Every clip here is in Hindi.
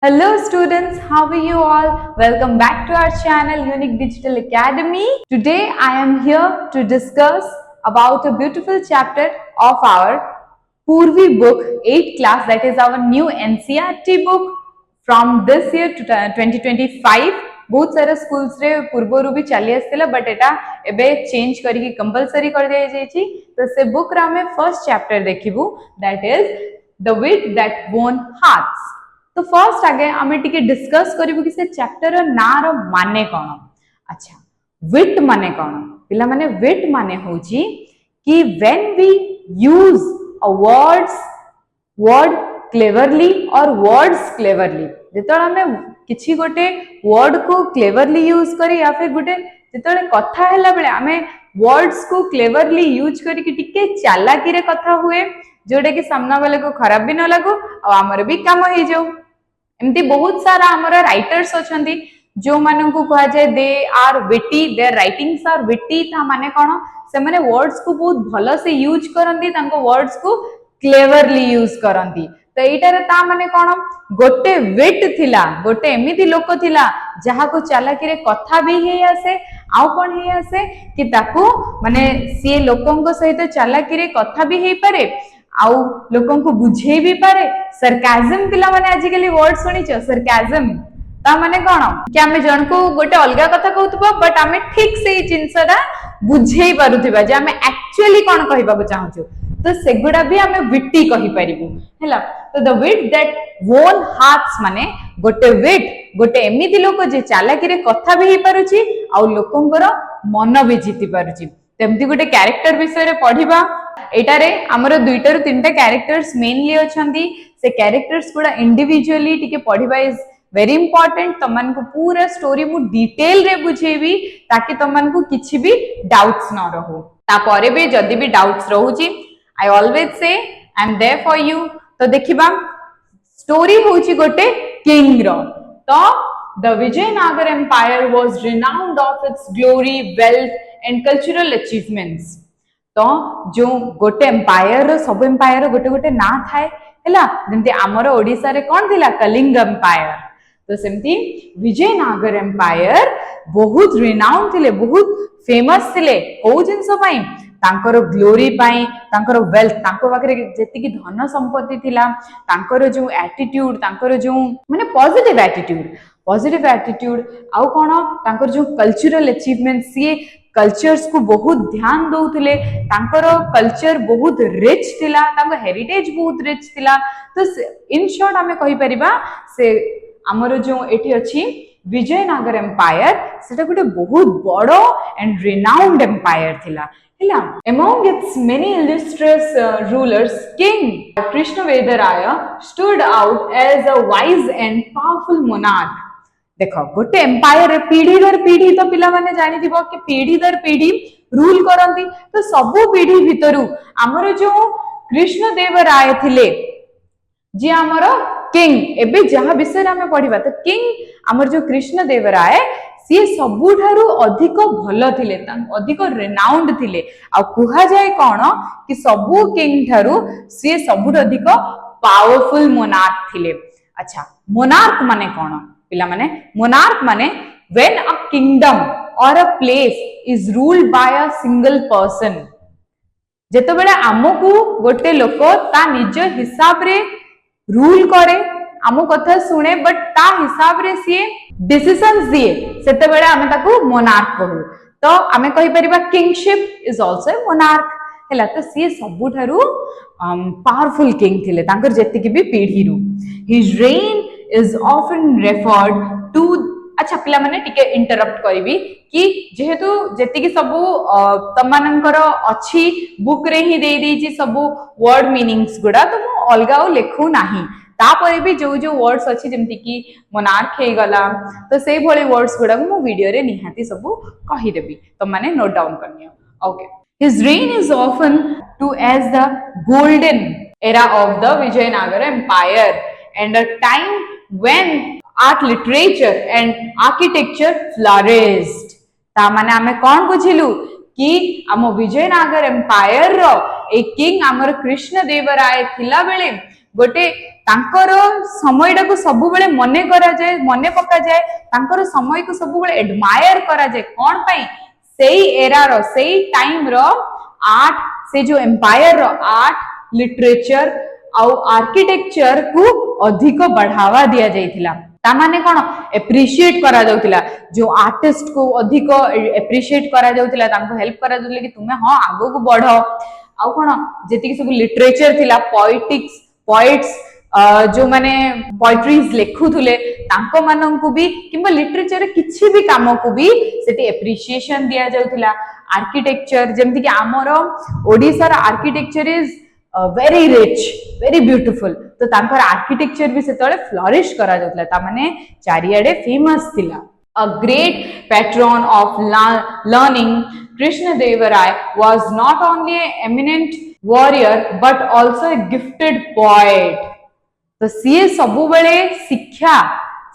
Hello students, how are you all? Welcome back to our channel Unique Digital Academy. Today I am here to discuss about a beautiful chapter of our Purvi book 8th class, that is our new NCERT book from this year to 2025. बहुत सारा स्कूल्स रे पूर्वरु भी चली आसला बट एटा एबे चेंज करके कंपलसरी कर दिया जायछि तो से बुक रा हमें फर्स्ट चैप्टर देखिबु that is the wit that won hearts. तो फर्स्ट आगे आम टिके डिस्कस करिबु कि से चैप्टर ना रो माने कोन। अच्छा, विट माने कोन? पिला माने विट माने होची कि when we use a word cleverly और वर्ड्स क्लेवरली, जेतोला हमें किछि गोटे वर्ड को क्लेवरली यूज करी या फिर गोटे जेतोले कथा हैला बेले हमें वर्ड्स को क्लेवरली यूज करी कि टिके चालाकी रे कथा हुए जोडे कि सामना वाले को खराब भी न लागो और हमर भी काम हो जाऊ। एमती बहुत सारा हमारा राइटर्स अछंती जो मानन को कहा जाए they are witty, their writings are witty. था माने कोन? से माने वर्ड्स को बहुत भलो से यूज करंती, तांको वर्ड्स को क्लेवरली यूज करंती। तो एटारे ता माने कोन? गोटे विट थिला, गोटे एमिति लोक थिला जहा को चालाकी रे कथा भी हे आसे आउ कोन हे आसे कि ताको माने से लोकंक सहित चालाकी रे कथा भी हे पारे आउ लोकन को बुझे भी पारे। सरकाजम पिला माने आजिकली वर्ड सुनिछ सरकाजम ता माने कोन कि हमें जन को गोटे अलगा कथा कहउतबा बट हमें ठीक से जिंसरा बुझेई पारुथिबा जे हमें एक्चुअली कोन कहिबा को चाहूछु तो सेगुडा भी हमें विटी कहि परिबु हैला। तो the wit that won hearts माने गोटे विट गोटे एमिति लोक जे चालाकी रे कथा भी हे पारुची आउ लोकंकर मन भी जीति पारुची। तेमती गोटे कैरेक्टर विषय रे पढिबा। एटारे हमर दुईटा रु तीनटा कैरेक्टर्स मेनली अछंती, से कैरेक्टर्स गुडा इंडिविजुअली टिके पढिबा इज वेरी इंपोर्टेंट। तमन को पूरा स्टोरी मु डिटेल रे बुझेबी ताकि तमन को किछि भी डाउट्स न रहू। ता परे भी जदी भी doubts रहूची I always say I am there for you. तो देखिबा स्टोरी होची गोटे किंग रो। तो the Vijayanagara empire was renowned of its glory, wealth and cultural achievements. तो जो गोटे एम्पायर सब एम्पायर गोटे गोटे ना थाए हैला, जेमती हमर ओडिसा रे कोन थिला कलिंग एम्पायर। तो सेमती विजयनगर एम्पायर बहुत रिनाउंड थिले, बहुत फेमस थिले को जिंस पई तांकर ग्लोरी पई, तांकर वेल्थ, तांको बाकरे जेति की धन संपत्ति थिला, तांकर जो एटीट्यूड, तांकर जो माने पॉजिटिव एटीट्यूड आउ कोन तांकर जो कल्चरल अचीवमेंट, सी कल्चर्स को बहुत ध्यान दउथिले, तांकर कल्चर बहुत रिच थिला, तांको हेरिटेज बहुत रिच थिला। तो इन शॉर्ट हमें कहि परिबा से हमर जो एठी अछि विजयनगर एम्पायर सेटा गोटे बहुत बड़ो एंड रिनाउंड एम्पायर थिला हैला। Among its many illustrious rulers, King Krishnavedaraya stood out as a wise and powerful monarch. देखो गोटे एम्पायर पीढ़ी दर पीढ़ी तो पिला माने जानि दिबो कि पीढ़ी दर पीढ़ी रूल करंती। तो सबु पीढ़ी भितरु हमर जो कृष्णदेवराय थिले जे हमर किंग, एबे जहा विषय हमें पढ़िबा तो किंग हमर जो कृष्णदेवराय सी सबुठारु अधिक भल थिले, अधिक रिनाउंड थिले। आ कुहा जाय कोन कि सबु किंग ठारु सी सबुठ अधिक पावरफुल मोनार्क थिले। अच्छा, मोनार्क माने कोन पिला माने? मोनार्क माने व्हेन अ किंगडम और a place is ruled by a single person. जेतो बेले हमकु गोटे लोक ता निज हिसाब रे रूल करे, आमो कथा सुने बट ता हिसाब रे सी डिसीजंस दिए, सेते बेले हमें ताकू मोनार्क कहू। तो हमें कहि परिबा kingship is also a monarch हैला। तो सी सबुठारु पावरफुल किंग थिले तांकर जेति की भी पीढ़ी रु। His rain is often referred to। अच्छा पिला माने टिके इंटरप्ट करिवि कि जेहेतु जेति की सबु तमानंकर अछि बुक रे ही दे देछि सबु वर्ड मीनिंग्स गुडा, तो मु अलगाओ लेखु नाही। तापरे भी जो जो वर्ड्स अछि जेमति की मोनार्क हे गला, तो सेही भली वर्ड्स गुडा मु वीडियो रे निहाती सबु कहि देबी, तो माने नोट डाउन करनियो। Okay, his reign is often to as the golden era of the Vijayanagara empire and a time when art, literature and architecture flourished। ता माने हमें कौन बुझिलु कि आम विजयनगर एम्पायर रो ए किंग हमर कृष्णदेवराय थिला बेले गोटे तांकर समय टाको सब बेले मने करा जाए, मने पका जाए, तांकर समय को सब बेले एडमायर करा जाए कोन पई सेई एरा रो सेई टाइम रो आर्ट, से जो एम्पायर रो आर्ट लिटरेचर आउ आर्किटेक्चर को अधिक बढ़ावा दिया जाइथिला। ता माने कोन एप्रिशिएट करा जाउतिला, जो आर्टिस्ट को अधिक एप्रिशिएट करा जाउतिला, तांको हेल्प करा जाउतिला कि तुमे हां आगो को बढ़ो। आउ कोन जेति सब लिटरेचर थिला, पोएटिक्स पोएट्स जो माने पोएट्रीज लेखुथुले तांको मानन को भी किबा लिटरेचर किछि भी काम को भी सेति एप्रिशिएशन दिया जाउतिला। आर्किटेक्चर जेमति कि हमरो ओडिसा रा architecture is very rich, very beautiful, तो तांकर आर्किटेक्चर भी सेतले फ्लरिश करा जाउतला, ता माने चारियाडे फेमस थिला। A great patron of learning, Krishnadevaraya was not only an eminent warrior but also a gifted poet. तो सीए सबु बेले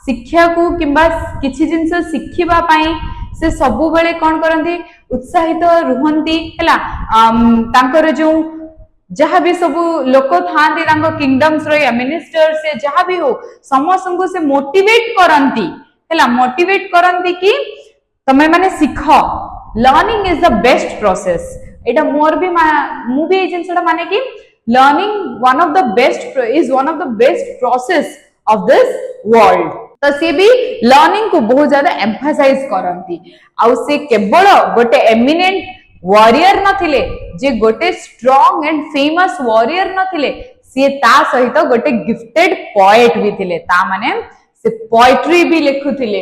शिक्षा को किंबा किछि जिंस शिखिबा पई से सबु बेले कोन करंती उत्साहित रुहंती हला। तांकर जो जहाँ भी सब लोक था किंगडम्स रो या मिनिस्टर्स से जहाँ भी हो समस्त को से मोटिवेट करंती हैला, मोटिवेट करंती कि तमे माने Sikh, learning is the best process. एटा मोर भी मु भी ए जिंसटा माने कि learning one of the best process of this world. तो से भी लर्निंग को बहुत ज्यादा एम्फसाइज करंती। आउ से केवल गोटे एमिनेंट वॉरियर नथिले, जे गोटे स्ट्रॉन्ग एंड फेमस वॉरियर नथिले, सी ता सहित गोटे गिफ्टेड पोएट भी थिले, ता माने से पोएट्री भी लिखुथिले।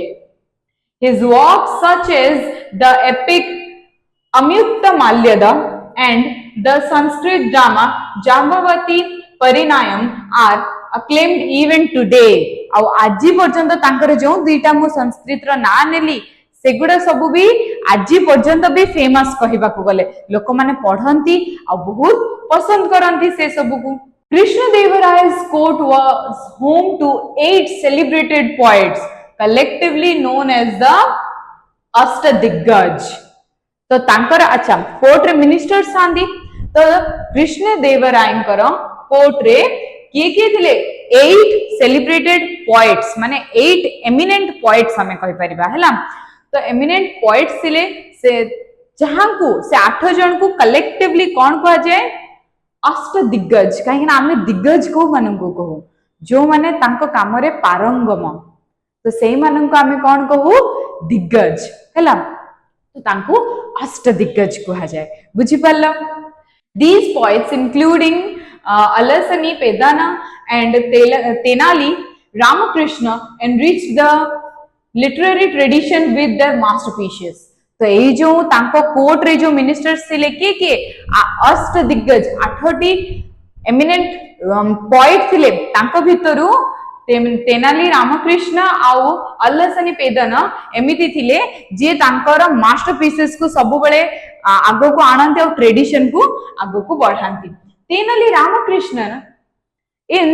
His work such as the epic Amuktamalyada and the Sanskrit drama Jambavati Parinayam are acclaimed even today। आउ आजि पर्यंत तांकर जो दुईटा मु संस्कृत रो ना नेली सेगुडा सब भी आजि पर्यंत भी फेमस कहिबा को गले लोक माने पढंती आ बहुत पसंद करंती से सब को। Krishnadevaray's court was home to 8 celebrated poets collectively known as the अष्टदिग्गज। तो तांकर अच्छा कोर्ट रे मिनिस्टर्स सांदी, तो कृष्णदेवरायंकर कोर्ट रे किए थिले 8 सेलिब्रेटेड पोएट्स माने 8 एमिनेंट पोएट्स हमें कहि परिबा हैला। तो एमिनेंट पोएट्स थिले से जहां को से 8 जन को कलेक्टिवली कोन कहा जाए अष्टदिग्गज, कहीं ना आमे दिग्गज को मानन को कहू जो माने तांको काम रे पारंगम, तो सेही मानन को आमे कोन कहू दिग्गज हैला। तो तांको अष्टदिग्गज कहा जाए, बुझि पालो। These poets including Alasani Pedana and Tenali Ramakrishna enriched the literary tradition with their masterpieces। तो ये जो तांको कोर्ट रे जो मिनिस्टर्स थिले के अष्टदिग्गज 8टी एमिनेंट पोएट थिले, तांको भितरु तेनाली रामकृष्ण आउ अल्लासनी पेदन एमिति थिले जे तांकर मास्टरपीसेस को सब बेले आगो को आनंती और ट्रेडिशन को आगो को बढ़ांती। Tenali Ramakrishnan in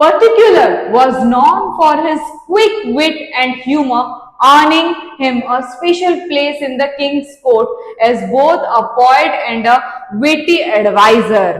particular was known for his quick wit and humor, earning him a special place in the king's court as both a poet and a witty advisor।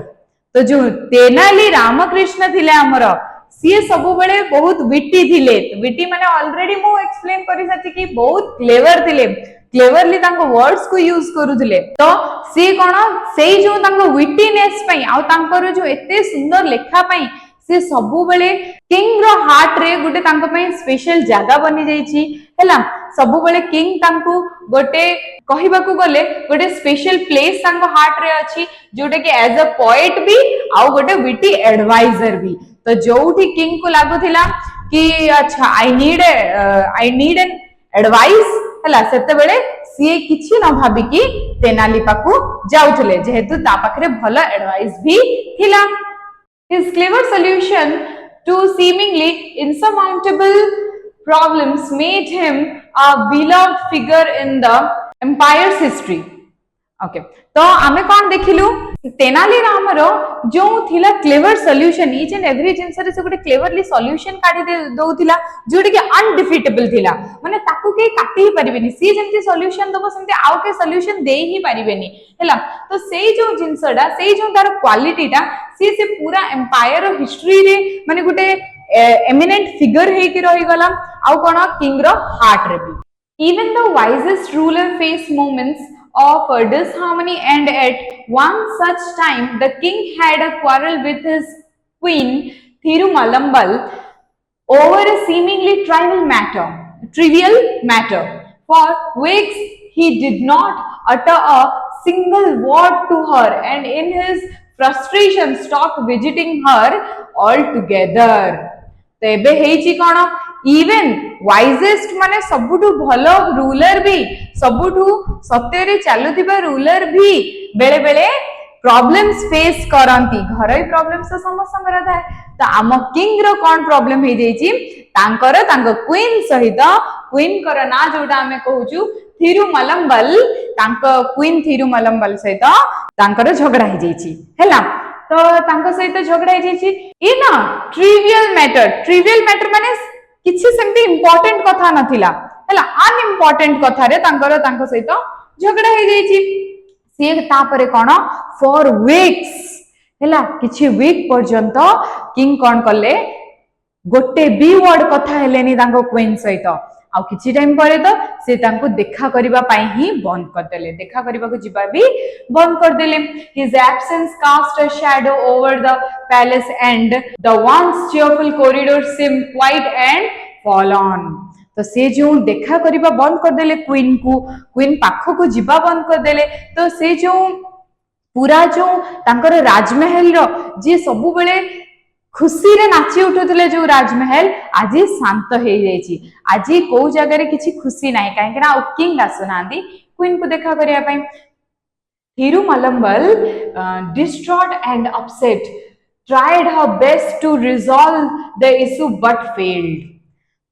तो जो तेनाली रामकृष्ण थिले हमर सी सब बेले बहुत विटी थिले, विटी माने ऑलरेडी मु एक्सप्लेन करि सथि कि बहुत क्लेवर थिले, क्लेवरली तांको वर्ड्स को यूज करूथिले। तो सी कोन सेई जो तांको विटीनेस पई आ तांकर जो एते सुंदर लेखा पई से सबु बेले किंग रो हार्ट रे गोटे तांको पई स्पेशल जागा बनि जाई छी हैला। सबु बेले किंग तांको गोटे कहिबा को गले गोटे स्पेशल प्लेस तांको हार्ट रे अछि, जोटे कि एज अ पोएट भी आ गोटे विटी एडवाइजर भी। तो जोठी किंग को लागुथिला कि अच्छा आई नीड एन एडवाइस हैला, सेते बेले सी किछि न भाबी कि तेनाली पाकू जाउथले, जेहेतु ता पाखरे भलो एडवाइस भी थिला। His clever solution to seemingly insurmountable problems made him a beloved figure in the empire's history। Okay, तो आमे कौन देखिलु तेनाली रामर जो थिला clever solution each and every जिंस रे से गोटे क्लेवरली सॉल्यूशन काढी दउथिला जोटी के अनडिफिटेबल थिला माने ताकू के काटी ही परिबेनी सी जेंति सॉल्यूशन दबो सेंति आउ के सॉल्यूशन दे ही परिबेनी हैला तो सेई जो जिंसडा सेई जो तार क्वालिटीटा से पूरा एम्पायर और हिस्ट्री रे माने गोटे एमिनेंट फिगर हे कि रही गला आउ कोन किंग रो हार्ट रे भी even the wisest ruler face moments of disharmony, and at one such time the king had a quarrel with his queen Thirumalambal over a seemingly trivial matter. For weeks he did not utter a single word to her, and in his frustration stopped visiting her altogether. तेबे हेची कोन इवन वाइजेस्ट माने सबुठु भलो रूलर भी सबुठु सत्य रे चालुथिबा रूलर भी बेले बेले प्रॉब्लम्स फेस करंती घरई प्रॉब्लम्स समस्त थाए तो आम किंग रो कोन प्रॉब्लम हे जेची तांकर तांको क्वीन सहित क्वीन कर ना जोटा हमें कहूचु थिरुमलंबल तांको क्वीन थिरुमलंबल सहित तांकर झगड़ा हे जेची हैला तो तांको सहित झगड़ा हे जेची इ ना ट्रिवियल मैटर माने किछि सेमती इंपोर्टेंट कथा नथिला हैला अनइम्पोर्टेंट कथा रे तांकर तांको सहित झगड़ा हे जेची से तापरे कोन फॉर वीक्स हैला किछि वीक पर्यंत किंग कोन करले गोटे बी वर्ड कथा हेलेनी तांको क्वीन सहित आउ किछि टाइम परे तो से तांको देखा करिबा पई ही बंद कर देले देखा करिबा को जिबा भी बंद कर देले his absence cast a shadow over the palace and the once cheerful corridor seem quiet and fallen तो से जो देखा करिबा बंद कर देले क्वीन पाखो को जिबा बंद कर देले तो से जो पूरा जो तांकर राजमहल रो जे सबु बेले खुशी रे नाची उठुतले जो राजमहल आज शांत हे जाईची आज को जगह रे किछि खुशी नाही काहे कि ना किंग आसुनांदी क्वीन को देखा करिया पई Thirumalambal distraught and upset tried her best to resolve the issue but failed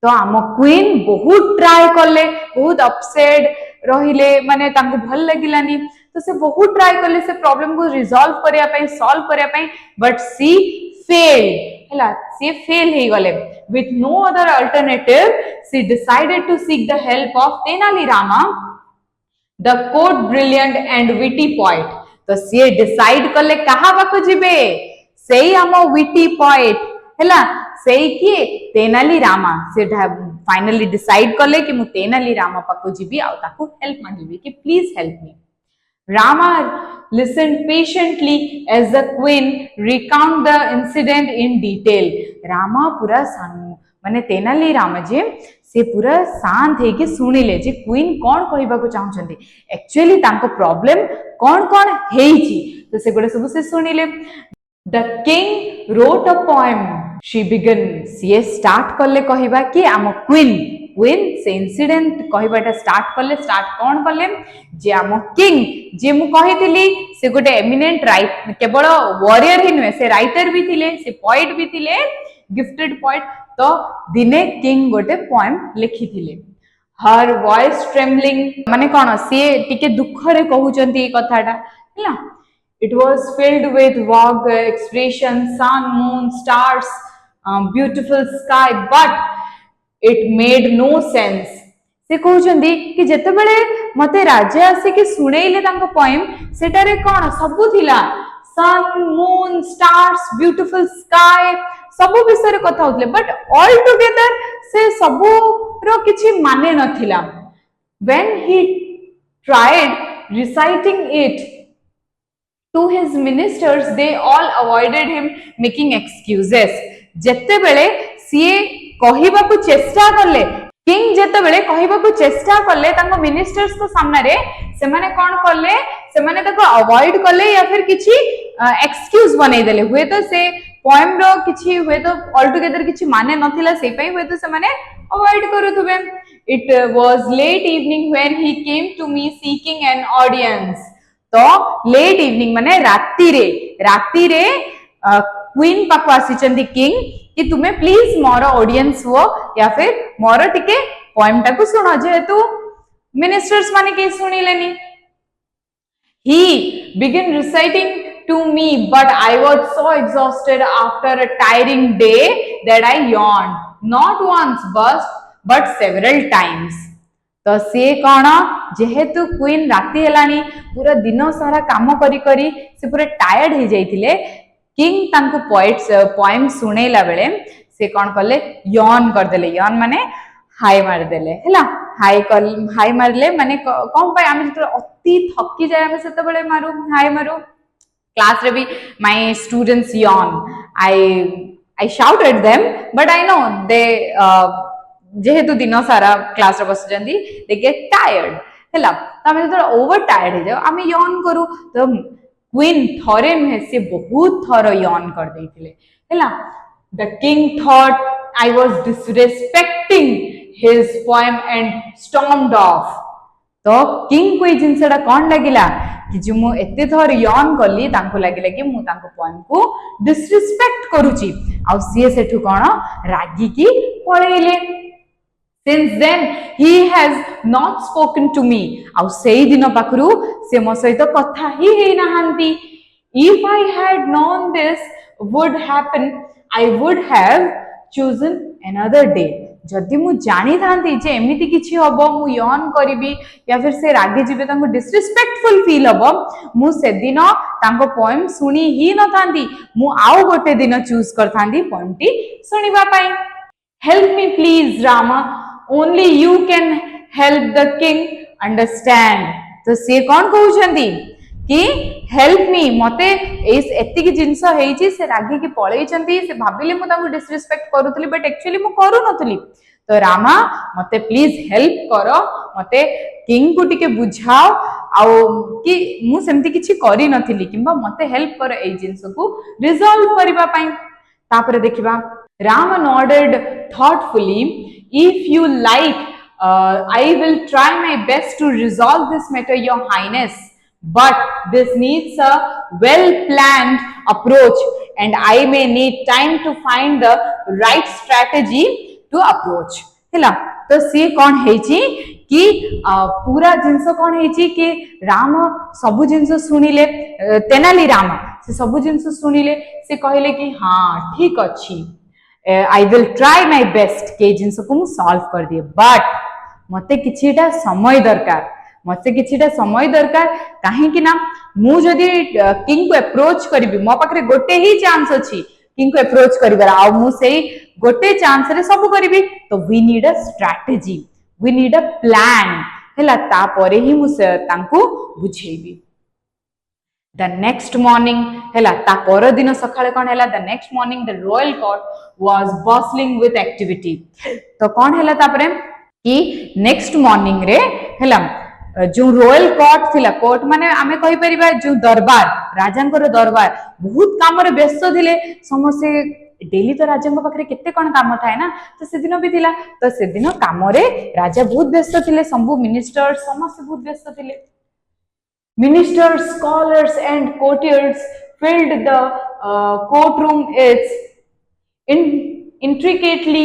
तो आम क्वीन बहुत ट्राई करले बहुत अपसेट रहिले माने तांको भल लागिलानी तो से बहुत ट्राई करले से प्रॉब्लम को रिजॉल्व करिया पई सॉल्व करिया पई but she failed hela she fail he gale with no other alternative she decided to seek the help of Tenali Rama the court brilliant and witty poet तो से decide करले कहा बाको जिबे सेई आमो witty poet hela सेई की तेनाली रामा से फाइनली डिसाइड करले कि मु तेनाली रामा पाको जिबी आ ताको हेल्प मांगबी कि please help me Rama listened patiently as the queen recount the incident in detail. Rama पूरा माने तेनाली रामा जे से पूरा शांत है कि सुनिले जे क्वीन कौन कहबा को चाहछंती एक्चुअली तांको प्रॉब्लम कौन हेइची तो से गोटे सब से सुनिले The king wrote a poem. She began. She start करले कहबा कि आम क्वीन से इंसिडेंट कहबाटा स्टार्ट करले स्टार्ट कौन करले जे आम किंग जे मु कहितली से गोटे एमिनेंट राइट केवल वॉरियर ही नुहे से राइटर भी थिले से पोएट भी थिले गिफ्टेड पोएट तो दिने किंग गोटे पोएम लिखिथिले हर वॉइस ट्रेम्बलिंग माने कोन से टिके दुख रे कहउचंती ए कथाटा हैला it was filled with vague expression sun moon stars beautiful sky but it made no sense से कहउचंदी कि जते बेले मते राजा आसे कि सुनेइले तांको पोएम सेटारे कोन सबु थिला sun moon stars beautiful sky सबु विषय रे कथा होतले बट ऑल टुगेदर से सबु रो किछि माने नथिला when he tried reciting it to his ministers they all avoided him making excuses जते बेले सीए कहिबा को चेष्टा करले किंग जते बेले कहिबा को चेष्टा करले तांको मिनिस्टर्स को सामने रे से माने कोन करले से माने ताको अवॉइड करले या फिर किछि एक्सक्यूज बनै देले हुए तो से पोएम रो किछि हुए तो ऑल टुगेदर किछि माने नथिला से पई हुए तो से माने अवॉइड करूथबे it was late evening when he came to me seeking an audience तो लेट इवनिंग माने राती रे क्वीन पाको आसीचंदी किंग कि तुम्हें प्लीज मोर ऑडियंस हो या फिर मोर टिके पोएम टाको सुनो जेहेतु मिनिस्टर्स माने के सुनिलेनी He began reciting to me, but I was so exhausted after a tiring day that I yawned, not once but several times. तो सी कौन जेहेतु क्वीन राति हेलानी पूरा दिन सारा काम करी करी से पूरा टायर्ड हो जाइथिले किंग तांको पोएम सुनेला बेले से कौन कले यॉन कर देले यॉन माने हाई मार देले हैला हाई मारले माने कौन पाए आमे जतो अति थकी जाय आमे सेते बेले मारू हाई मारू क्लास रे भी my students when I shout at them but I know they जेहेतु दिन सारा क्लास रे बस जंदी दे गेट टायर्ड हैला त आमे जतो ओवर टायर्ड हो जाओ आमे यॉन करू तो क्वीन थरे नुहे से बहुत थर यॉन कर देथिले हैला the king thought I was disrespecting his poem and stormed off. तो किंग को ये जिनसेटा कौन लगिला कि जो मु एते थर यॉन करली तांको लगिला कि मु तांको पोएम को डिसरिस्पेक्ट करूची आ सीए सेठु कोन रागी की पळेले since then he has not spoken to me आ सेई दिन पाखरु से मो सहित कथा ही हे नाहंती if I had known this would happen I would have chosen another day जदि मु जानी थांती जे एमिति किछि हबो मु यॉन करबी या फिर से रागे जिबे तांको डिसरिस्पेक्टफुल फील हबो मु से दिन तांको पोएम सुनी ही न थांती मु आउ गोटे दिन चूज कर थांती पोएम टी सुनिबा पाई help me please Rama only you can help the king understand तो से कौन कहउछंती कि हेल्प मी मते एति की जिंस हेची से रागी की पळेइचंती से भाबिले मु तांको डिसरिस्पेक्ट करूथली बट एक्चुअली मु करू नथली तो रामा मते प्लीज हेल्प करो मते किंग को टिके बुझाओ आउ कि मु सेमती किछि करी नथली किबा मते हेल्प करो ए जिंस को रिजॉल्व करबा पई तापरे देखिबा Ram nodded thoughtfully if you like I will try my best to resolve this matter your highness but this needs a well planned approach and I may need time to find the right strategy to approach हैला तो सी कौन हेची कि पूरा जिंस कौन हेची कि राम सबु जिंस सुनिले तेनाली राम से सबु जिंस सुनिले से कहले कि हां ठीक अछि आई विल ट्राई माय बेस्ट के जिंस को मु सॉल्व कर दिए बट मते किछिटा समय दरकार मते किछिटा समय दरकार काहे कि ना मु जदी किंग को अप्रोच करबी मो पाखरे गोटे ही चांस अछि किंग को अप्रोच करबा आ मु सेही गोटे चांस रे सब करबी तो we need a strategy we need a plan हैला ता परे ही मु तांको बुझेबी द नेक्स्ट मॉर्निंग हैला ता पर दिन सखाळे कोन हैला the next morning the royal court was bustling with activity तो कोन हैला तापरे कि नेक्स्ट मॉर्निंग रे हैला जो रॉयल कोर्ट थिला कोर्ट माने आमे कहि परिबा जो दरबार राजांकर दरबार बहुत काम रे व्यस्त थिले समसे डेली तो राजांक पाखरे केते कोन काम थाए ना तो से दिन भी थिला तो से दिन काम रे राजा बहुत व्यस्त थिले संभु मिनिस्टर्स समस्त बहुत व्यस्त थिले ministers scholars and courtiers filled the courtroom its intricately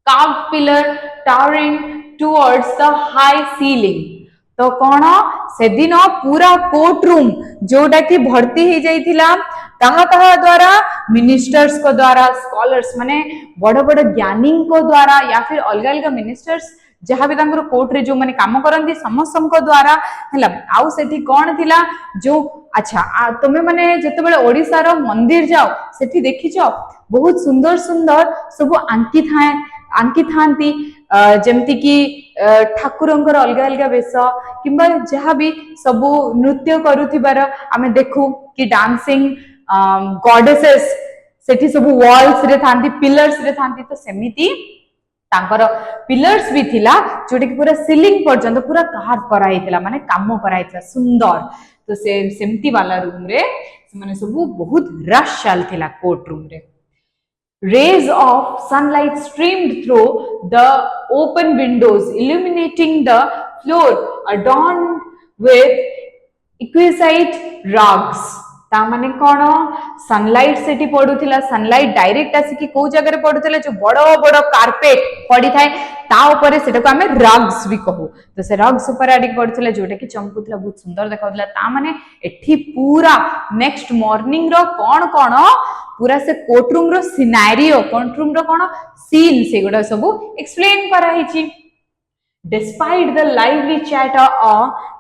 carved pillar towering towards the high ceiling तो कौन से दिन पूरा कोर्ट रूम जोटा कि भर्ती हो जाइथिला कहा कहा द्वारा मिनिस्टर्स को द्वारा स्कॉलर्स माने बड़ बड़ ज्ञानी को द्वारा या फिर अलग अलग मिनिस्टर्स जहाँ भी तांकर कोर्ट रे जो माने काम करंती समस्त को द्वारा हैला आउ सेठी कोन थिला जो अच्छा तुमे माने जते बेले ओडिसा रो मंदिर जाओ सेठी देखिछो बहुत सुंदर सुंदर सब आंकी थांती जेमती कि ठाकुरंकर अलग अलग वेश किंबा जहाँ भी सबु नृत्य करुथिबार आमे देखु कि डांसिंग गॉडेसेस सेठी सब वॉल्स रे थांती पिलर्स रे थांती तो सेमिति तांकर पिलर्स भी थिला जोटी कि पूरा सीलिंग पर्यंत पूरा कार्व कराइथिला माने काम कराइथिला सुंदर तो से सेमती वाला रूम रे माने सब बहुत रश चलथिला कोर्ट रूम रे Rays of sunlight streamed through the open windows, illuminating the floor adorned with exquisite rugs. ता माने कौन सनलाइट सेठी पडुथिला सनलाइट डायरेक्ट आसिकी को जगह पडुथिला जो बड़ बड़ कारपेट पड़ी थाए ता ऊपर सेटा को हमें रग्स भी कहू तो से रग्स ऊपर आडी पडुथिला जोटा कि चमकुथिला बहुत सुंदर देखाउथिला ता माने एठी पूरा नेक्स्ट मॉर्निंग रो कोन कोन पूरा से कोर्टरूम रो सिनेरियो कोर्टरूम रो कोन सीन से गुडा सब एक्सप्लेन करा हिची Despite the lively chatter,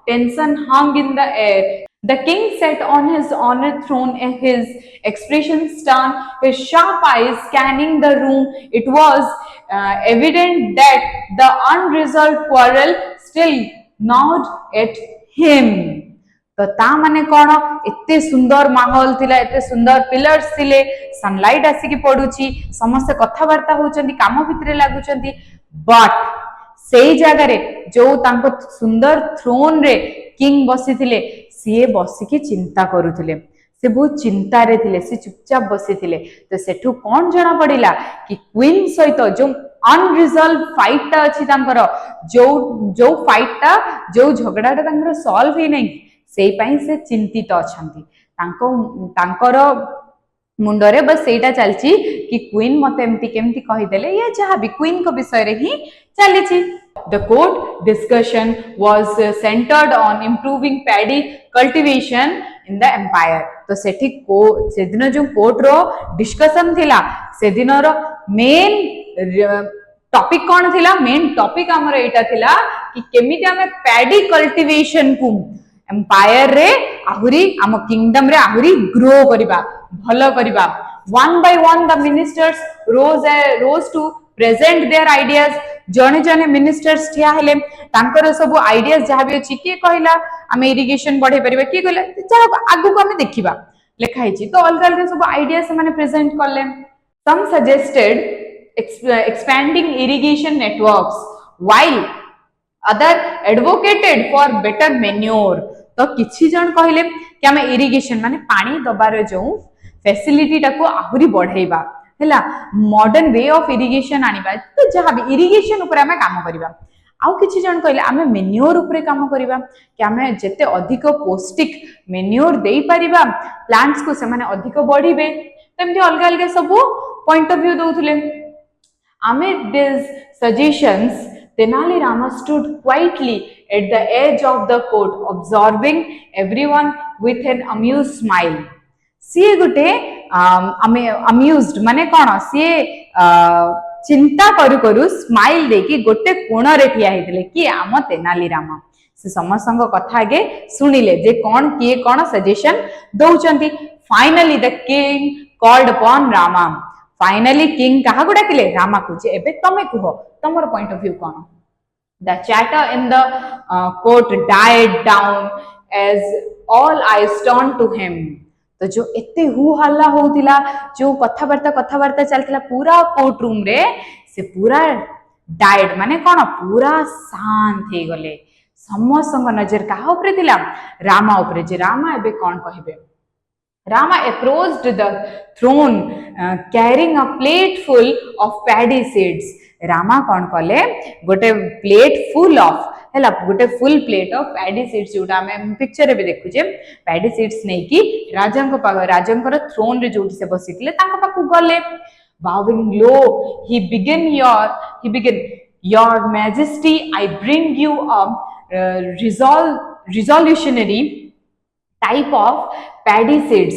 tension hung in the air. The king sat on his honored throne, his expression stern, his sharp eyes scanning the room. It was evident that the unresolved quarrel still gnawed at him. तो ता माने कौन एते सुंदर माहौल थिला एते सुंदर पिलर्स थिले सनलाइट आसिकी पडुची समस्त कथावार्ता होचंती काम भितरे लागुचंती बट सेई जगह रे जो तांको सुंदर थ्रोन रे किंग बसी थिले सीए बसिकी चिंता करूथिले से बहुत चिंता रे थिले से चुपचाप बसी थिले तो सेठू कोन जणा पडिला कि क्वीन सहित जो अनरिजॉल्व फाइट ता अछि तांकर जो जो फाइट ता जो झगड़ाटा तांकर सॉल्व ही नहीं सेई पई से चिंतित अछंती तांको तांकर मुंडरे बस सेटा चलची कि क्वीन मते एमती केमती कहि देले ये जहा भी क्वीन को विषय रे ही चलीची The court discussion was centered on improving paddy cultivation in the empire. तो सेठी को सेदिन जो कोर्ट रो डिस्कशन थिला सेदिन रो मेन टॉपिक कौन थिला मेन टॉपिक हमर एटा थिला कि केमिति हमें पैडी कल्टीवेशन को एम्पायर रे आहुरी आम किंगडम रे आहुरी ग्रो करिबा भलो करिबा one by one the ministers rose to present their ideas जने जने मिनिस्टर्स ठिया हेले तांकर सब आइडियाज जहा भी अछि के कहिला हम इरिगेशन बढ़े परिबा के कहला जहा आगु को हम देखिबा लेखा हिची तो अलग अलग सब आइडियाज से माने प्रेजेंट करले some suggested expanding irrigation networks while other advocated for better manure तो किछि जन कहिले कि हम इरिगेशन माने पानी दबार जो फैसिलिटी टाको आहुरी बढ़ाइबा हैला मॉडर्न वे ऑफ इरिगेशन आनिबा तो जहा भी इरिगेशन ऊपर हमें काम करिबा आउ किछि जन कहले हमें मेन्योर ऊपर काम करिबा कि हमें जेते अधिक पौष्टिक मेन्योर देई परिबा प्लांट्स को से माने अधिक बढ़िबे तमति अलग अलग सब पॉइंट ऑफ व्यू दोथले amid these suggestions Tenali Rama stood quietly at the edge of the court, observing everyone with an amused smile. C Gute amused माने कौन सी चिंता करू करू स्माइल देकी गोटे कोण रे ठिया हेतिले कि आम तेनाली रामा से समस्त कथा आगे सुनिले जे कौन किए कौन सजेशन दौचंती finally the king called upon Rama finally king कहा को डाकिले रामा को जे एबे तमे कुहो तमर पॉइंट ऑफ व्यू कोन the chatter in the court died down as all eyes turn to him तो जो एते हु हल्ला होतिला जो कथावार्ता चलतिला पूरा कोर्ट रूम रे से पूरा डाइड माने कोन पूरा शांत हे गले समस्त नजर कहा ऊपर थिला रामा ऊपर जे रामा एबे कोन कहिबे Rama approached the throne carrying a plate full of paddy seeds. Rama कौन कले गोटे प्लेट फुल ऑफ हैला गोटे full plate of paddy seeds जोटा हम पिक्चर रे भी देखु जे पैडी सीड्स नै कि राजंकर थ्रोन रे जोटी से बसितले ताका पाकु गले bowing low he began your majesty I bring you a resolutionary type of paddy seeds.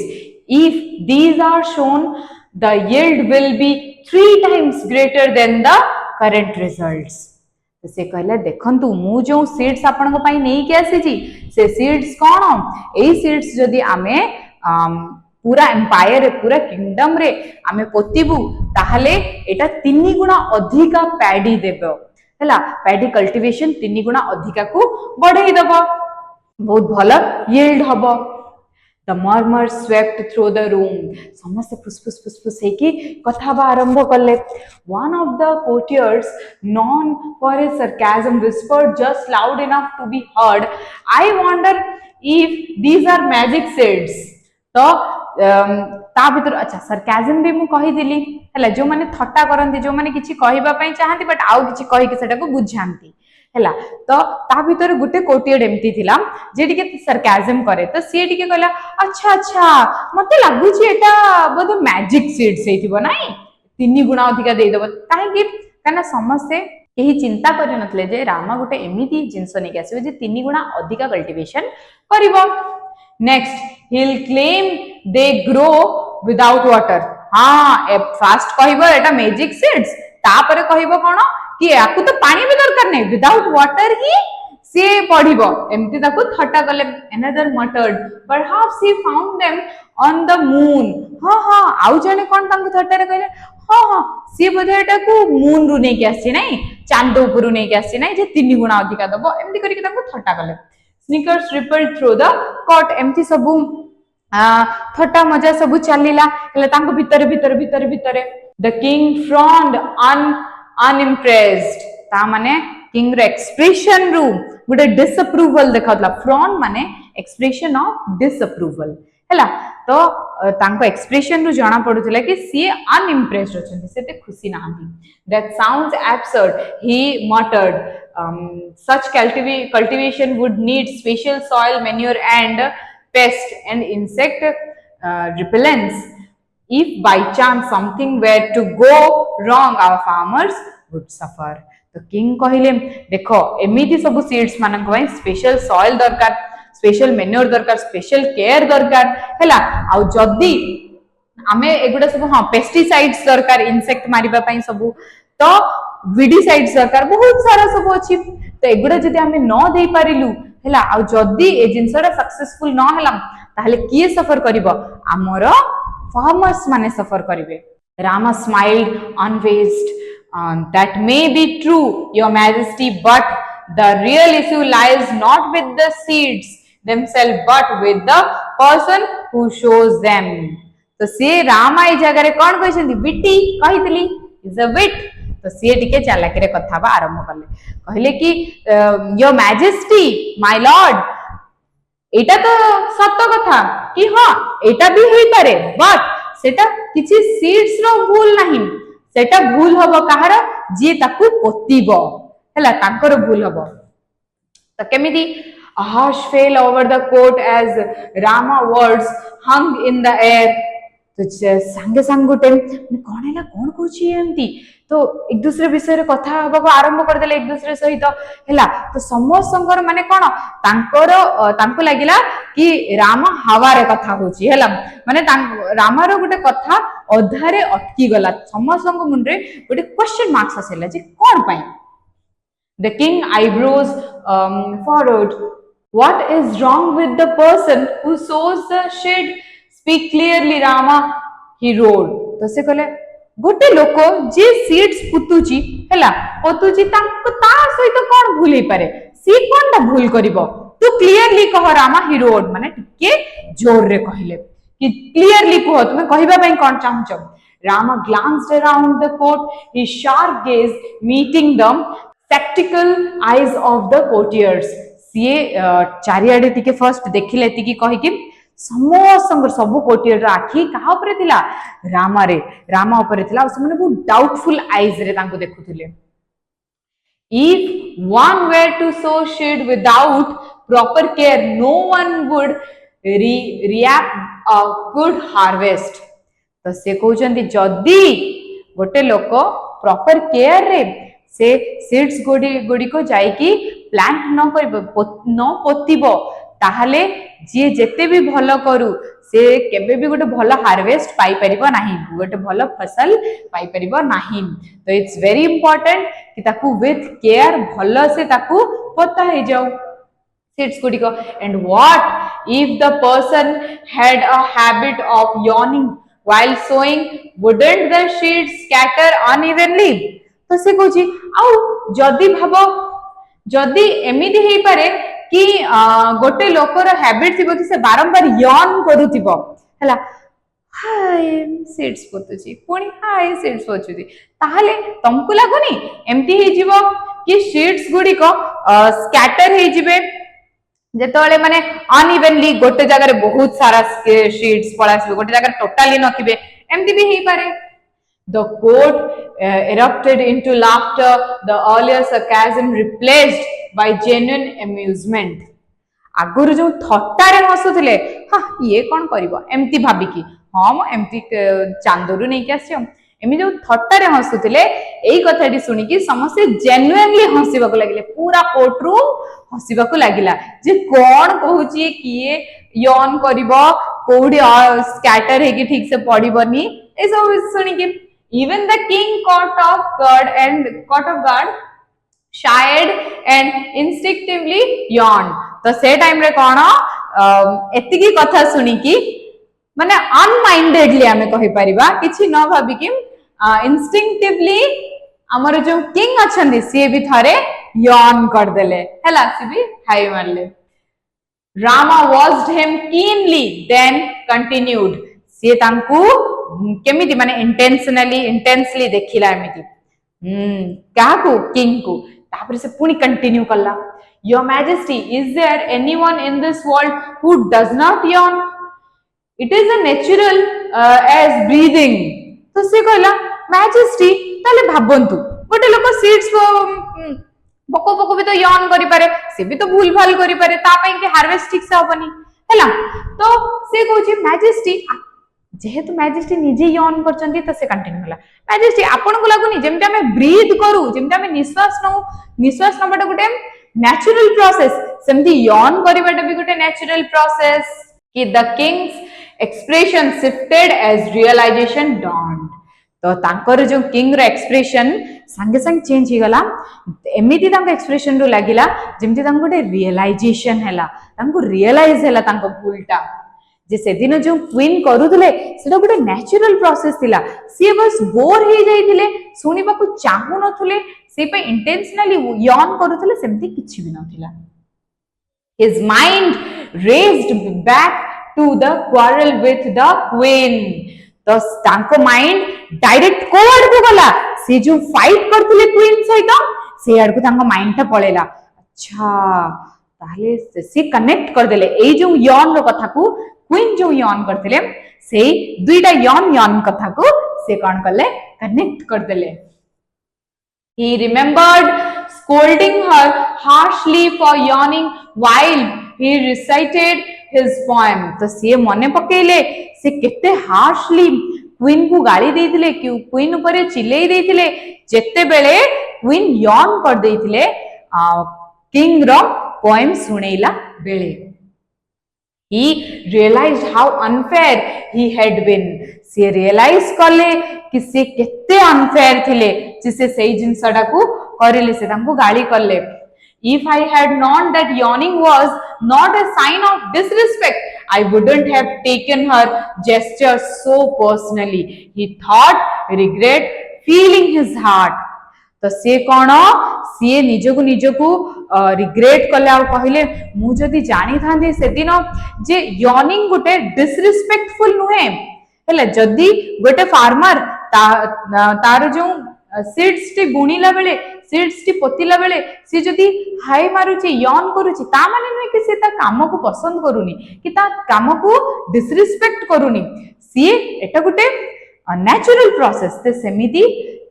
If these are shown, the yield will be 3 times greater than the current results. तो से कहले देखंतु मु जो सीड्स आपन को पई नै के आसी छी से सीड्स कोन एई सीड्स जदी आमे पूरा एम्पायर पूरा किंगडम रे आमे पोतिबु ताहले एटा 3 गुना अधिका पैडी देबो हैला पैडी कल्टीवेशन 3 गुना अधिका को बढ़ाई देबो बहुत भला यील्ड हबो The murmur swept through the room. समस्त फुसफुस है कि कथा आरंभ करले. One of the courtiers, known for his sarcasm, whispered just loud enough to be heard. I wonder if these are magic seeds. तो ता भीतर अच्छा sarcasm भी मु कहि दिली हला जो माने थट्टा करंती जो माने किछि कहिबा पई चाहंती बट आउ किछि कहि के सेटा को बुझांती हैला तो ता भीतर गुटे कोटियड एमती थिला जे टिके सरकाजम करे तो सी टिके कहला अच्छा अच्छा मते लागु छी एटा बोध मैजिक सीड्स हेतिबो नाही 3 गुणा अधिका दे देबो काहे कि काना समस्ते यही चिंता कर नथले जे रामा गोटे एमिति जिंस नेके आसीबो जे 3 गुणा अधिका कल्टीवेशन करिवो next he will claim they grow without water हां फास्ट कहइबो एटा मैजिक सीड्स तापरे कहइबो कोन कि याकू तो पानी भी दरकार नहीं विदाउट वाटर ही से पढ़िबो एमती ताकू थट्टा कले another मटर्ड perhaps he found them on the moon हां हां आउ जने कोन तांकू थट्टा रे कहले हां हां सी बोधे एटा को मून रु नै के आसी नहीं चांद ऊपर नै के आसी नहीं जे 3 गुणा अधिका दबो एमती करी के तांकू थट्टा कले sneakers rippled through the cut एमती सबु थट्टा मजा सबु चलीला हेले तांकू भीतर भीतर भीतर भीतर द किंग फ्रॉन्ड अनइम्प्रेस्ड ता माने किंग रे एक्सप्रेशन रु गुटे डिसअप्रूवल देखाउतला फ्रॉन माने एक्सप्रेशन ऑफ डिसअप्रूवल हैला तो तांको एक्सप्रेशन रु जाना पडुतला कि सी अनइम्प्रेस्ड होचंती सेते खुशी नाहंती that sounds absurd he muttered such cultivation would need special soil manure and pest and insect repellents if by chance something were to go wrong our farmers would suffer तो किंग कहले देखो एमिति सब सीड्स मानन को स्पेशल सॉइल दरकार स्पेशल मेन्योर दरकार स्पेशल केयर दरकार हैला आ जदी आमे एगुडा सब हां पेस्टिसाइड्स दरकार इंसेक्ट मारिबा पई सब तो विडीसाइड्स दरकार बहुत सारा सब अछि तो एगुडा जदी आमे न देई पारिलु हैला आ जदी ए जिंसडा सक्सेसफुल न हला ताहले किए सफर करिवो हमरो फार्मर्स माने सफर करिवे Rama smiled unfazed that may be true your majesty but the real issue lies not with the seeds themselves but with the person who shows them तो से रामा ए जगह रे कोन कहछंती बिटी कहितली इज अ विट तो से टिके चालाकी रे कथा बा आरंभ करले कहले कि योर मैजेस्टी माय लॉर्ड एटा तो सत्य कथा कि हां एटा भी होई पारे बट सेटा किछि सीड्स रो भूल नाही सेटा भूल हबो कहार जे ताकू पोतीबो हैला ताकर भूल हबो तो केमिति a hush fell over the court as Rama words hung in the air तो संगे संग गोटे कोन हैला कोन कहछि एंती तो एक दूसरे विषय रे कथा हबो आरंभ कर देले एक दूसरे सहित हैला तो समस्त माने कोन तांको लागिला कि राम हवा रे कथा होछि हैला माने राम रो गोटे कथा अधारे अटकी गला समस्त मुंडे गोटे क्वेश्चन मार्क्स आसेला जे कोन पई the king eyebrows forward what is wrong with the person who sows the shed speak clearly Rama he rode तो से कहले गोटे लोक जे सीड्स पुतुची हैला पोतुची तांको ता सहित कोन भूली पारे सी कोनटा भूल करिवो तू क्लियरली कह रामा ही रोड माने टिके जोर रे कहले कि क्लियरली कह तुमे कहिबा पई कोन चाहछो Rama glanced around the court his sharp gaze meeting the sceptical eyes of the courtiers सी चारियाडे टिके फर्स्ट देखिले ति कि कहि कि समस्त सबु कोटियर आखि कहा ऊपर थिला रामा ऊपर थिला उसने बहुत डाउटफुल आईज रे तांको देखुथिले if one were to sow seed without proper care no one would react a good harvest तो से कहउचंदी जदी गोटे लोक प्रॉपर केयर रे से सीड्स गुडी को जाई कि प्लांट न करबो न पोतीबो ताहले जे जेते भी भलो करू से केबे भी गोटे भलो हार्वेस्ट पाई परिबो नाही गोटे भलो फसल पाई परिबो नाही तो इट्स वेरी इंपोर्टेंट कि ताकू विथ केयर भलो से ताकू पता हे जाऊ सीड्स गुडी को and what if the person had a habit of yawning while sowing wouldn't the seeds scatter unevenly तो से कोची आउ जदी भाबो जदी एमिति हेई पारे कि गोटे लोकर हैबिट थिबो कि से बारंबार यॉर्न करूथिबो हैला हाय सीड्स पोतुची पुणी हाय सीड्स पोतुची ताहले तुमको लागुनी एमती हे जीवो कि सीड्स गुडी को स्कैटर हे जिवे जेतोले माने अनइवनली गोटे जगह रे बहुत सारा सीड्स पळासबे गोटे जगह टोटली नथिबे एमती भी हे पारे The court erupted into laughter, the earlier sarcasm replaced by genuine amusement. आगुरु जो थट्टारे हसुथिले हाँ ये कौन करिवो एमती भाबिकी हाँ मो एमती चांदरू नहीं कि आसी एमि जो थट्टारे हसुथिले एई कथाटी सुनिकी समस्त जेन्युइनली हसिबाकु लागिले पूरा कोर्टरूम हसिबाकु लागिला जे कौन कहूची किए यॉन करिवो कोडी स्कैटर हेकी ठीक से पड़िबनी ए सब सुनिकी even the king caught off guard shied and instinctively yawned. तो से टाइम रे कौन एतिकी कथा सुनिकी माने अनमाइंडेडली आमे कहि परिबा किछि न भाबिकी इंस्टिंक्टिवली हमर जो किंग अछंदी से भी थारे यॉन कर देले हैला से भी हाई मारले Rama watched him keenly then continued से तांकू केमिति माने इंटेंसली देखिला एमिति काकू किंग को तापर से पुनी कंटिन्यू करला your majesty is there anyone in this world who does not yawn it is a natural as breathing तो से कहला मैजेस्टी ताले भाबंतु गोटे लोक सीट्स बको बको भी तो yawn करि पारे से भी तो भूल भाल करि पारे ता पई के हार्वेस्ट ठीक से होबनी हैला तो से कहूची मैजेस्टी जेहेतु मैजेस्टी निजे यॉन करचंती तो से कंटिन्यू होला मैजेस्टी आपन को लागुनी जेमते हमें ब्रीथ करू जेमते हमें निश्वास नबाटा गोटे नेचुरल प्रोसेस सेमती यॉन करिबाटा भी गोटे नेचुरल प्रोसेस कि the king's expression shifted as realisation dawned तो तांकर जो किंग रो एक्सप्रेशन संगे संग चेंज ही गला एमिति तांको एक्सप्रेशन रो लागिला जेमती तांको गोटे रियलाइजेशन हैला तांको रियलाइज हैला तांको भूलटा जे से दिन जो क्वीन करूले सेटा गोटे नेचुरल प्रोसेस थिला सी बस बोर हे जाइथिले सुनिबा को चाहू नथुले से पे इंटेंशनली यॉन करूले सेमती किछि भी नथिला his mind raised back to the quarrel with the queen तो तांको माइंड डायरेक्ट कोवर्ड को गला से जो फाइट करथुले क्वीन सहित से आड़ को तांको माइंड ता पळेला अच्छा ताले से कनेक्ट कर देले ए जो यॉन रो कथा को क्वीन जो यॉन करथिले से दुईटा यॉन कथा को से कोन करले कनेक्ट कर देले he remembered scolding her harshly for yawning while he recited his poem तो से मने पकेले से केते हार्शली क्वीन को गाली देथिले कि क्वीन ऊपर चिल्लाई देथिले जेते बेले क्वीन यॉन कर देथिले किंग रो पोएम सुनेला बेले he realized how unfair he had been से realize करले कि से केते unfair थिले जिसे सही जिंसडा को करिले से तांको गाली करले if I had known that yawning was not a sign of disrespect I wouldn't have taken her gesture so personally he thought regret feeling his heart तो से कौन सी निजकू रिग्रेट कले आ कहले मु जदी जानी थांदी से दिन जे यॉर्निंग गोटे डिसरिस्पेक्टफुल नुहे हेले जदी गोटे फार्मर तार जो सीड्स टी बुणीला बेले सीड्स टी पोतिला बेले से जदी हाई मारुची यॉन करूची ता माने नुहे कि से ता काम को पसंद करूनी कि ता काम को डिसरिस्पेक्ट करूनी सी एटा गोटे नेचुरल प्रोसेस ते सेमिति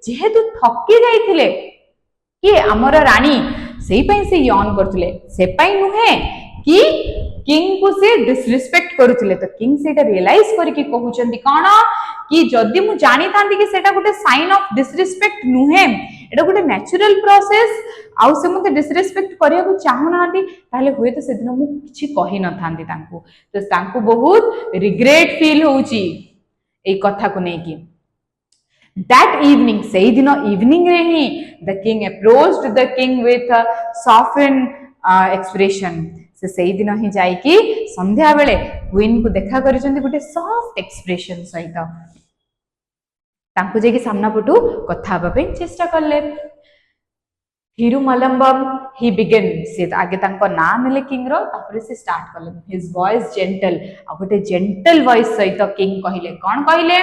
जेहेतु थकी जाइथिले कि हमर रानी सेई पई से यॉन करथुले से पई नुहे कि किंग को से डिसरिस्पेक्ट करूथिले तो किंग सेटा रियलाइज करके कहउचंती कोन कि जदी मु जानि थांती कि सेटा गोटे साइन ऑफ डिसरिस्पेक्ट नुहे एटा गोटे नेचुरल प्रोसेस आउ से मते डिसरिस्पेक्ट करिया को चाहू नांती ताले होय तो सेदिन मु किछि कहि न थांती तांको तो तांको बहुत रिग्रेट फील होउची ए कथा को नै कि That evening, say dino evening re hi, the king approached the king with a softened expression. से say dino hi जाई कि संध्या बेले क्वीन को देखा करिसंती गोटे सॉफ्ट एक्सप्रेशन सहित तांको जे कि सामना पटु कथा हबा पे चेष्टा करले Thirumalamam he began से आगे तांको नाम ले किंग रो तापरे से स्टार्ट करले his voice gentle आ गोटे gentle voice सहित किंग कहिले कोन कहिले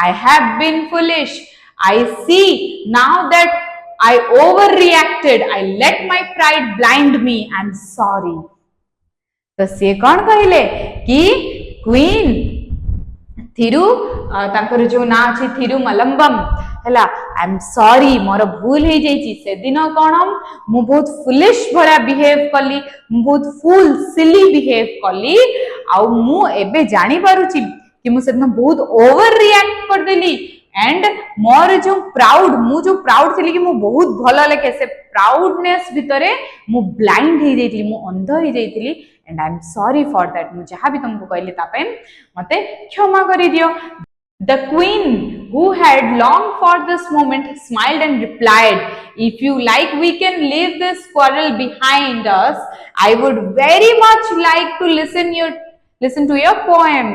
I have been foolish I see now that I overreacted I let my pride blind me I'm sorry तो से कोन कहिले कि क्वीन थिरु तांकर जो ना अछि थिरुमलम्बम हैला आई एम सॉरी मोर भूल हे जाइछि से दिन कोन मु बहुत फुलिश भरा बिहेव कली मु बहुत फुल सिली बिहेव कली आ मु एबे जानि पारुछि कि मु सेदिन बहुत ओवर रिएक्ट कर देली एंड मोर जो प्राउड थी कि मु बहुत भलो लेखे से प्राउडनेस भितरे मु ब्लाइंड हे जाइतिली मु अंध हे जाइतिली and I am sorry for that मु जहां भी तुमको कहली तापे मते क्षमा करि दियो. The queen, who had longed for this moment, smiled and replied, "If you like, we can leave this quarrel behind us. I would very much like to listen to your poem."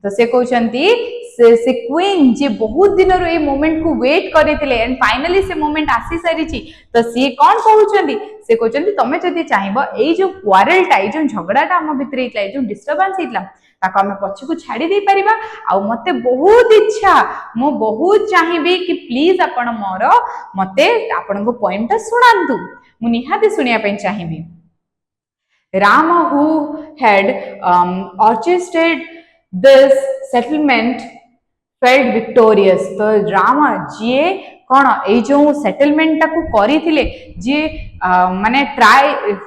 तो से कहउछंती से क्वीन जे बहुत दिन रो ए मोमेंट को वेट करिथिले एंड फाइनली से मोमेंट आसी सारिछि तो सी कोन कहउछंती से कहउछंती तमे जदी चाहिबो ए जो क्वारल टाइ जो झगड़ाटा हम भितरे इतला जो डिस्टर्बेंस इतला ताको हमें पछ को छाड़ी दे परिबा आ मते बहुत इच्छा मो बहुत चाहिबी कि प्लीज आपण मोर मते आपण को पॉइंट सुनांतु मु निहाती सुनिया पे चाहिबी. Rama, who had orchestrated this settlement, felt victorious. तो रामा जी कौन ए जो सेटलमेंट टाकू करी थिले जे माने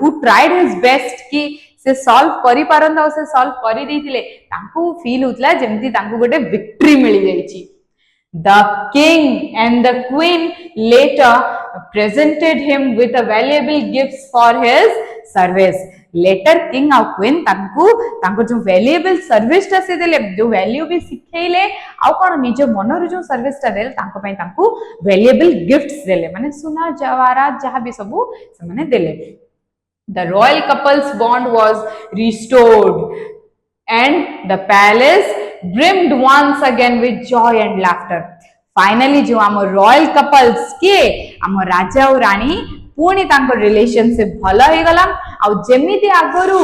हु ट्राइड हिज बेस्ट कि से सॉल्व करि पारंदा से सॉल्व करि दैथिले तांको फील होतला जेमति तांको गोटे विक्ट्री मिली जाईची. The king and the queen later presented him with a valuable gifts for his service. Later king और queen तांको जो valuable service टा से देले जो value भी सिखेइले आ कोन निज मनर जो सर्विस टा देले तांको पई तांको valuable gifts देले माने सुना जवाहरात जहां भी सबु से माने देले. The royal couple's bond was restored and the palace brimmed once again with joy and laughter. Finally जो आम रॉयल कपल्स के आम राजा और रानी पुणी तांको रिलेशनशिप भलो हो गला आ जेमिति आगरु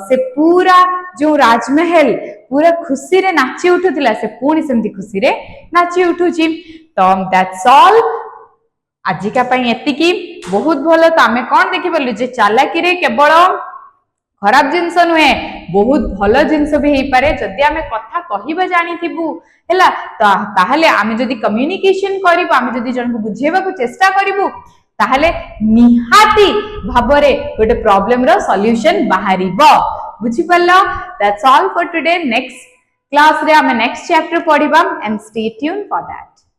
से पूरा जो राजमहल पूरा खुशी रे नाची उठुतिला से पुणी सेमति खुशी रे नाची उठुची. तो दैट्स ऑल आजिका पई एतिकी बहुत भलो. तो आमे कोन देखि बोलु जे चालाकी रे केवल खराब जिंस नुहे बहुत भलो जिंस भी हेई पारे जदि आमे कथा कहिबा जानि थिबु हैला तो ताहले आमे जदि कम्युनिकेशन करिबो आमे जदि जन को बुझेबा को चेष्टा करिबु ताहले निहाती भाबरे गोटे प्रॉब्लम रो सॉल्यूशन बाहरिबो. बुझि पल्लो. That's all for today. Next class रे आमे नेक्स्ट चैप्टर पढिबा and stay tune for that.